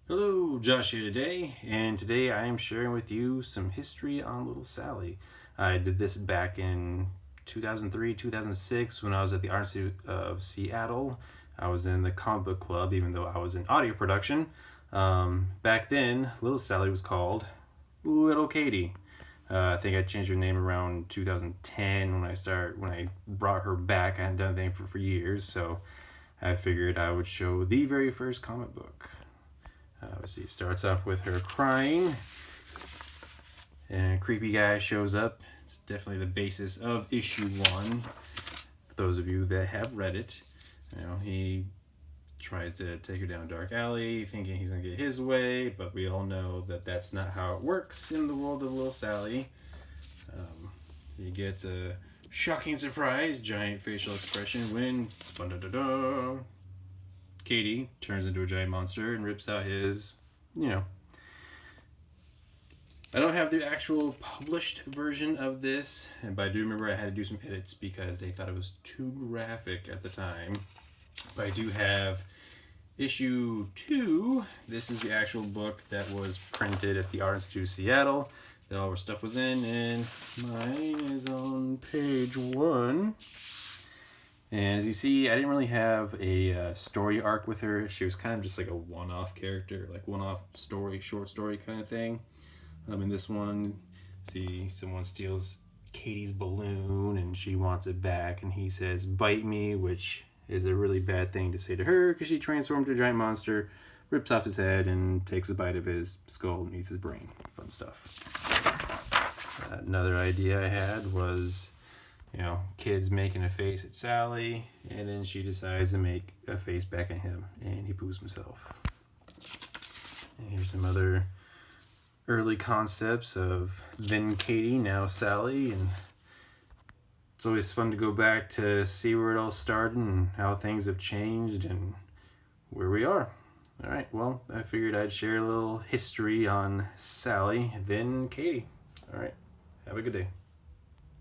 Hello, Josh here today, and today I am sharing with you some history on Little Sally. I did this back in 2003, 2006 when I was at the Art Institute of Seattle. I was in the comic book club, even though I was in audio production. Back then, Little Sally was called Little Katie. I think I changed her name around 2010 when I brought her back. I hadn't done anything for years, so I figured I would show the very first comic book. Let's see, it starts off with her crying, and a creepy guy shows up. It's definitely the basis of issue 1. For those of you that have read it, he tries to take her down a dark alley, thinking he's gonna get his way, but we all know that that's not how it works in the world of Little Sally. He gets a shocking surprise, giant facial expression when Katie turns into a giant monster and rips out his, I don't have the actual published version of this, but I do remember I had to do some edits because they thought it was too graphic at the time. But I do have issue 2. This is the actual book that was printed at the Art Institute of Seattle that all our stuff was in, and mine is on page 1. And as you see, I didn't really have a story arc with her. She was kind of just like a one-off character, like one-off story, short story kind of thing. In this one, see, someone steals Katie's balloon and she wants it back, and he says, "Bite me," which is a really bad thing to say to her because she transformed into a giant monster, rips off his head, and takes a bite of his skull and eats his brain. Fun stuff. Another idea I had was, kids making a face at Sally, and then she decides to make a face back at him, and he poos himself. And here's some other early concepts of then Katie, now Sally, and it's always fun to go back to see where it all started and how things have changed and where we are. All right, well, I figured I'd share a little history on Sally, then Katie. All right, have a good day.